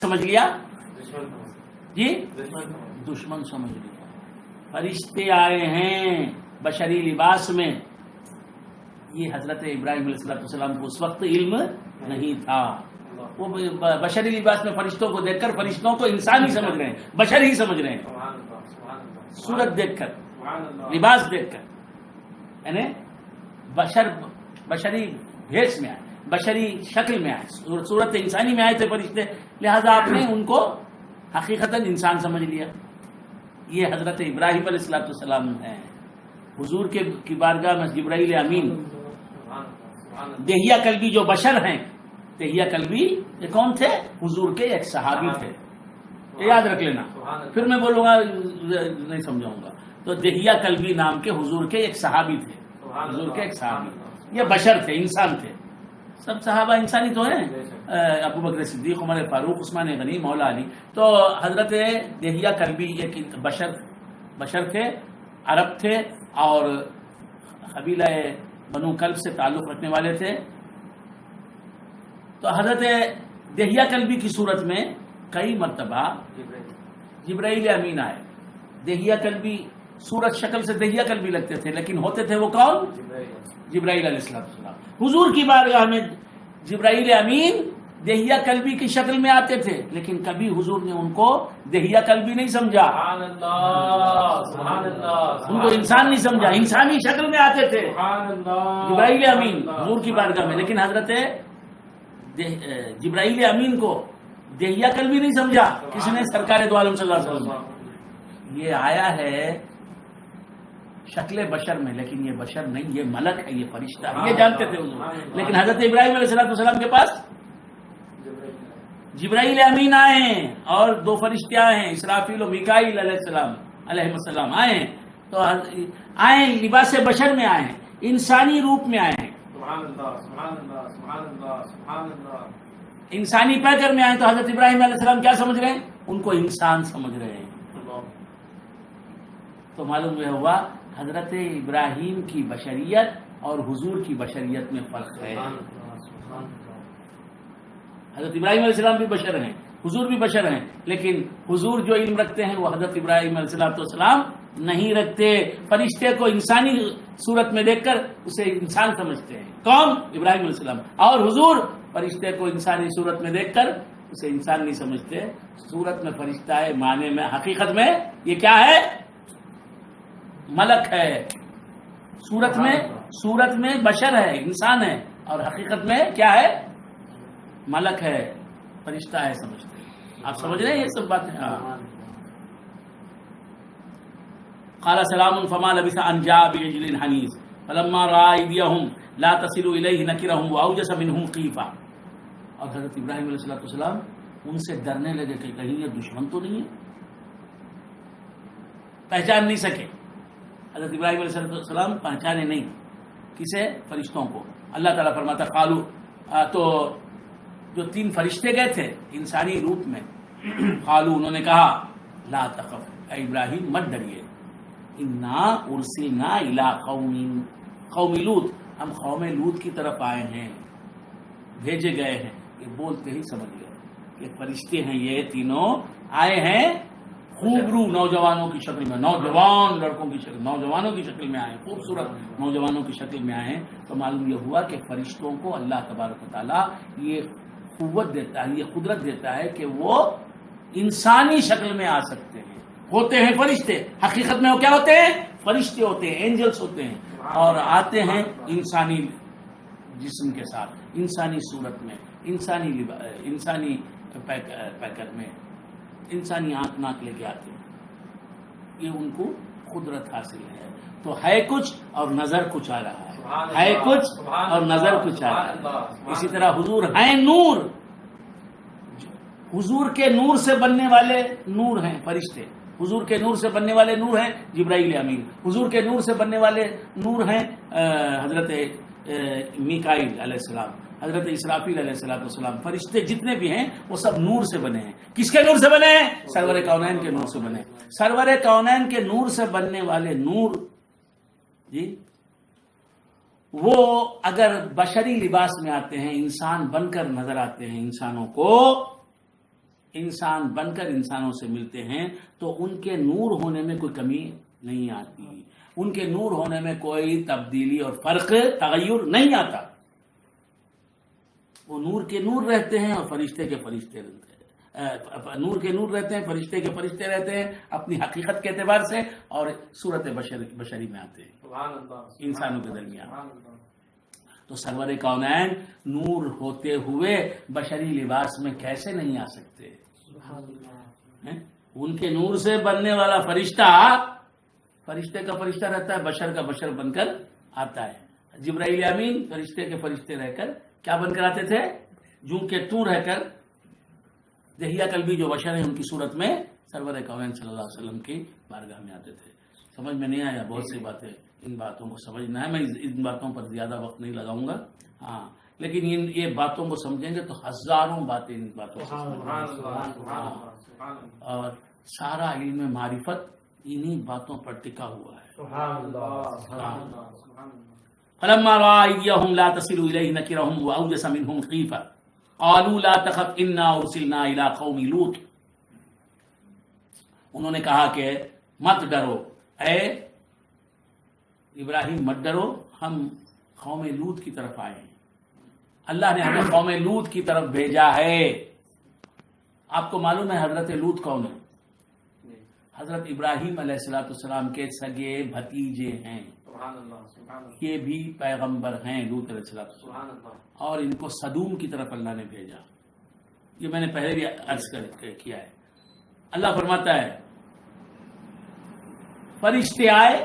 سمجھ لیا جی، دشمن سمجھ لیا. فرشتے آئے ہیں بشری لباس میں. یہ حضرت ابراہیم علیہ السلام کو اس وقت علم نہیں تھا. وہ بشری لباس میں فرشتوں کو دیکھ کر فرشتوں کو انسان ہی سمجھ رہے ہیں، بشر ہی سمجھ رہے ہیں. صورت دیکھ کر، لباس دیکھ کر، یعنی بشری بھیس میں آئے، بشری شکل میں آئے، صورت انسانی میں آئے تھے فرشتے، لہذا آپ نے ان کو حقیقتاً انسان سمجھ لیا. یہ حضرت ابراہیم علیہ السلام ہیں. حضور کی بارگاہ میں جبرائیل امین دہیہ کلبی جو بشر ہیں، دہیہ کلبی یہ کون تھے؟ حضور کے ایک صحابی تھے. یاد رکھ لینا، پھر میں بولوں گا نہیں سمجھاؤں گا. تو دہیہ کلبی نام کے حضور کے ایک صحابی تھے. حضور کے ایک صحابی، یہ بشر تھے، انسان تھے. سب صحابہ انسانی تو ہیں، ابو بکر صدیق، عمر فاروق، عثمان غنی، مولا علی. تو حضرت دہیہ کلبی ایک بشر تھے، عرب تھے اور قبیلہ بنو کلب سے تعلق رکھنے والے تھے. تو حضرت دہیہ کلبی کی صورت میں کئی مرتبہ جبرائیل امین آئے. دہیہ کلبی صورت شکل سے دہیہ کلبی لگتے تھے، لیکن ہوتے تھے وہ کون؟ جبرائیل علیہ السلام. حضور کی بارگاہ میں جبرائیل امین دہیہ کلبی کی شکل میں آتے تھے، لیکن کبھی حضور نے ان کو دہیہ کلبی نہیں سمجھا، ان کو انسان نہیں سمجھا. انسانی شکل میں آتے تھے جبرائیل امین حضور کی بارگاہ میں، لیکن حضرت جبرائیل امین کو دہیہ کلبی نہیں سمجھا. کس نے؟ سرکار دو عالم صلی اللہ علیہ وسلم. یہ آیا ہے شکل بشر میں، لیکن یہ بشر نہیں، یہ ملک ہے، یہ فرشتہ ہے. یہ جانتے تھے حضور. لیکن حضرت ابراہیم علیہ السلام کے پاس جبرائیل امین آئے ہیں اور دو فرشتے آئے ہیں، اسرافیل و میکائیل علیہ السلام آئے ہیں. تو آئے لباس بشر میں آئے ہیں، انسانی روپ میں آئے ہیں، انسانی پیکر میں آئے. تو حضرت ابراہیم علیہ السلام کیا سمجھ رہے ہیں؟ ان کو انسان سمجھ رہے ہیں. تو معلوم یہ ہوا حضرت ابراہیم کی بشریت اور حضور کی بشریت میں فرق ہے. حضرت ابراہیم علیہ السلام بھی بشر ہیں، حضور بھی بشر ہیں، لیکن حضور جو علم رکھتے ہیں وہ حضرت ابراہیم علیہ السلام نہیں رکھتے. فرشتے کو انسانی صورت میں دیکھ کر اسے انسان سمجھتے ہیں. کون؟ ابراہیم علیہ السلام. اور حضور فرشتے کو انسانی صورت میں دیکھ کر اسے انسان نہیں سمجھتے. صورت میں فرشتہ ہے، معنی میں حقیقت میں یہ کیا ہے؟ ملک ہے. صورت میں بشر ہے، انسان ہے، اور حقیقت میں کیا ہے؟ ملک ہے، فرشتہ ہے. سمجھتے ہیں؟ آپ سمجھ رہے ہیں یہ سب باتیں؟ قال سلام فما لبث ان جاء بعجل حنيذ فلما راى ايديهم لا تصل اليه نكرهم واوجس منهم خيفه. اور حضرت ابراہیم علیہ السلام ان سے ڈرنے لگے کہ کہیں یہ دشمن تو نہیں ہے، پہچان نہیں سکے. حضرت ابراہیم علیہ السلام پہچانے نہیں کسے؟ فرشتوں کو. اللہ تعالیٰ فرماتا قالو، تو جو تین فرشتے گئے تھے انسانی روپ میں، قالو انہوں نے کہا لا تخف، اے ابراہیم مت ڈریے، انا ارسلنا الی قوم لوط، ہم قوم لوط کی طرف آئے ہیں، بھیجے گئے ہیں. یہ بولتے ہی سمجھ گئے کہ فرشتے ہیں. یہ تینوں آئے ہیں خوبرو نوجوانوں کی شکل میں، نوجوان لڑکوں کی شکل، نوجوانوں کی شکل میں آئے، خوبصورت نوجوانوں کی شکل میں آئے ہیں. تو معلوم یہ ہوا کہ فرشتوں کو اللہ تبارک و تعالیٰ یہ قوت دیتا ہے، یہ قدرت دیتا ہے کہ وہ انسانی شکل میں آ سکتے ہیں. ہوتے ہیں فرشتے، حقیقت میں وہ کیا ہوتے ہیں؟ فرشتے ہوتے ہیں، اینجلز ہوتے ہیں، اور آتے ہیں انسانی جسم کے ساتھ، انسانی صورت میں، انسانی پیکر میں، انسانی آنکھ ناک لے کے آتے ہیں. یہ ان کو قدرت حاصل ہے. تو ہے کچھ اور نظر کچھ آ رہا ہے کچھ اور نظر کچھ آ رہا ہے. اسی طرح حضور ہیں نور، حضور کے نور سے بننے والے نور ہیں فرشتے. حضور کے نور سے بننے والے نور ہیں جبرائیل امین. حضور کے نور سے بننے والے نور ہیں حضرت میکائیل علیہ السلام، حضرت اسرافیل علیہ السلام. فرشتے جتنے بھی ہیں وہ سب نور سے بنے ہیں. کس کے نور سے بنے ہیں؟ سرور کونین کے نور سے بنے. سرور کونین کے نور سے بننے والے نور جی وہ اگر بشری لباس میں آتے ہیں، انسان بن کر نظر آتے ہیں انسانوں کو، انسان بن کر انسانوں سے ملتے ہیں تو ان کے نور ہونے میں کوئی کمی نہیں آتی، ان کے نور ہونے میں کوئی تبدیلی اور فرق تغیر نہیں آتا. وہ نور کے نور رہتے ہیں اور فرشتے کے فرشتے رہتے ہیں، نور کے نور رہتے ہیں، فرشتے کے فرشتے رہتے ہیں اپنی حقیقت کے اعتبار سے، اور صورت بشری میں آتے ہیں انسانوں کے درمیان. تو سرور کونین نور ہوتے ہوئے بشری لباس میں کیسے نہیں آ سکتے؟ ان کے نور سے بننے والا فرشتہ فرشتے کا فرشتہ رہتا ہے، بشر کا بشر بن کر آتا ہے. جبرائیل امین فرشتے کے فرشتے رہ کر کیا بن کر آتے تھے؟ جوں کے تو رہ کر دہیا قلبی جو بشر ہیں ان کی صورت میں سرور کونین صلی اللہ علیہ وسلم کی بارگاہ میں آتے تھے. سمجھ میں نہیں آیا؟ بہت سی باتیں، ان باتوں کو سمجھنا ہے. میں ان باتوں پر زیادہ وقت نہیں لگاؤں گا، ہاں، لیکن یہ باتوں کو سمجھیں گے تو ہزاروں باتیں ان باتوں سے اور سارا علم معرفت انہی باتوں پر ٹکا ہوا ہے. فلما رأى أيديهم لا تصل إليه نكرهم وأوجس منهم خيفة قالوا لا تخف إنا أرسلنا إلى قوم لوط. انہوں نے کہا کہ مت ڈرو اے ابراہیم، مت ڈرو، ہم قوم لوط کی طرف آئے ہیں. اللہ نے ہمیں قوم لوط کی طرف بھیجا ہے. آپ کو معلوم ہے حضرت لوط کون ہے؟ حضرت ابراہیم علیہ السلام کے سگے بھتیجے ہیں. یہ بھی پیغمبر ہیں لوط علیہ السلام، اور ان کو صدوم کی طرف اللہ نے بھیجا. یہ میں نے پہلے بھی عرض کیا ہے. اللہ فرماتا ہے فرشتے آئے،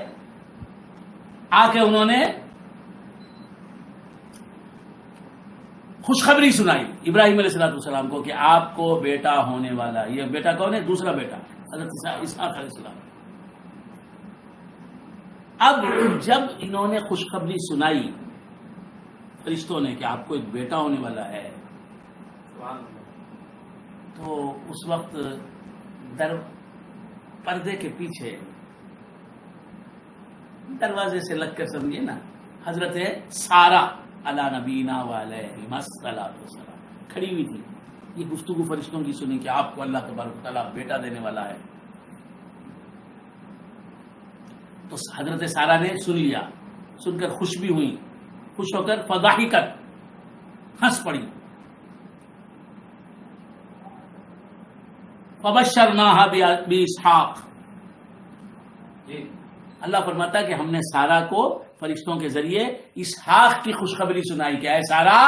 آ کے انہوں نے خوشخبری سنائی ابراہیم علیہ السلام کو کہ آپ کو بیٹا ہونے والا. یہ بیٹا کون ہے؟ دوسرا بیٹا حضرت اسحاق علیہ السلام. اب جب انہوں نے خوشخبری سنائی فرشتوں نے کہ آپ کو ایک بیٹا ہونے والا ہے، تو اس وقت پردے کے پیچھے دروازے سے لگ کر سمجھے نا، حضرت سارہ علی نبینا وعلیہ الصلوۃ والسلام کھڑی ہوئی تھی. یہ گفتگو فرشتوں کی سنی کہ آپ کو اللہ تبارک و تعالیٰ بیٹا دینے والا ہے. تو حضرت سارہ نے سن لیا، سن کر خوش بھی ہوئی، خوش ہو کر فضاحکت ہنس پڑی. فبشرناها باسحاق. اللہ فرماتا ہے کہ ہم نے سارہ کو فرشتوں کے ذریعے اسحاق کی خوشخبری سنائی کہ اے سارہ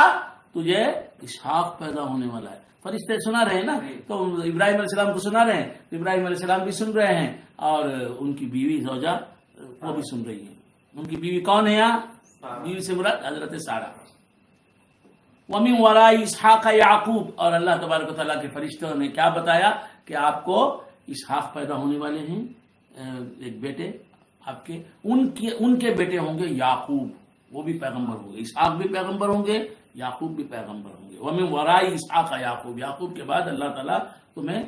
تجھے اسحاق پیدا ہونے والا ہے. فرشتے سنا رہے ہیں نا، تو ابراہیم علیہ السلام کو سنا رہے ہیں، ابراہیم علیہ السلام بھی سن رہے ہیں اور ان کی بیوی زوجہ وہ بھی سن رہی ہے. ان کی بیوی کون ہے یہاں؟ بیوی سے مراد حضرت سارہ. وَمِن وَرَاءِ اسحاق یعقوب. اور اللہ تبارک و تعالیٰ کے فرشتوں نے کیا بتایا کہ آپ کو اسحاق پیدا ہونے والے ہیں، ایک بیٹے آپ کے. ان کے بیٹے ہوں گے یعقوب، وہ بھی پیغمبر ہوں گے. اسحاق بھی پیغمبر ہوں گے، یعقوب بھی پیغمبر ہوں گے. وَمِن وَرَاءِ اسحاق یعقوب. یعقوب کے بعد اللہ تعالیٰ تمہیں،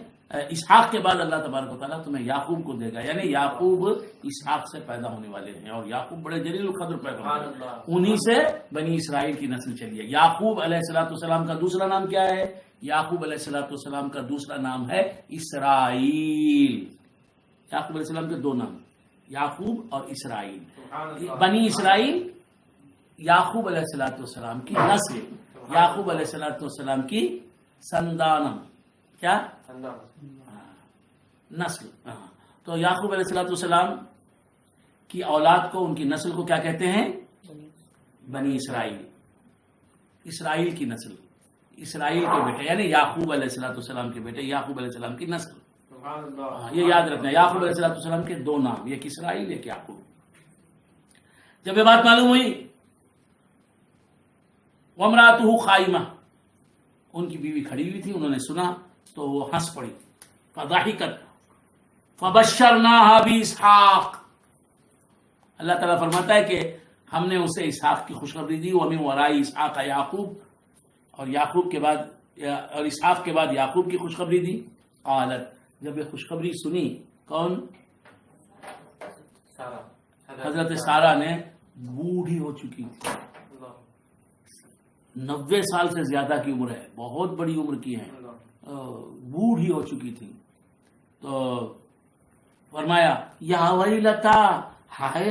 اسحاق کے بعد اللہ تبارک و تعالیٰ تمہیں یعقوب کو دے گا. یعنی یعقوب اسحاق سے پیدا ہونے والے ہیں، اور یعقوب بڑے جلیل القدر پیغمبر ہیں. انہی سے بنی اسرائیل کی نسل چلی ہے. یعقوب علیہ السلام کا دوسرا نام کیا ہے؟ یعقوب علیہ السلام کا دوسرا نام ہے اسرائیل. یعقوب علیہ السلام کے دو نام، یعقوب اور اسرائیل. بنی اسرائیل یعقوب علیہ السلام کی نسل، یعقوب علیہ السلام کی سندانم، کیا نسل. تو یعقوب علیہ السلام کی اولاد کو، ان کی نسل کو کیا کہتے ہیں؟ بنی اسرائیل. اسرائیل کی نسل، اسرائیل کے بیٹے، یعنی یعقوب علیہ السلام کے بیٹے، یعقوب علیہ السلام کی نسل. یہ یاد رکھنا، یعقوب علیہ السلام کے دو نام، ایک اسرائیل ایک یعقوب. جب یہ بات معلوم ہوئی، وامرأتہ قائمہ، ان کی بیوی کھڑی ہوئی تھی، انہوں نے سنا تو وہ ہنس پڑی. فضاحکت فبشرناها باسحاق. اللہ تعالیٰ فرماتا ہے کہ ہم نے اسے اسحاق کی خوشخبری دی. ومن وراء اسحاق یعقوب، اور یعقوب کے بعد، اور اسحاق کے بعد یعقوب کی خوشخبری دی. قالت، جب یہ خوشخبری سنی، کون؟ حضرت سارہ نے، بوڑھی ہو چکی تھی، 90 سال سے زیادہ کی عمر ہے، بہت بڑی عمر کی ہے. بوڑھی ہو چکی تھی. تو فرمایا یا ویلتا، ہائے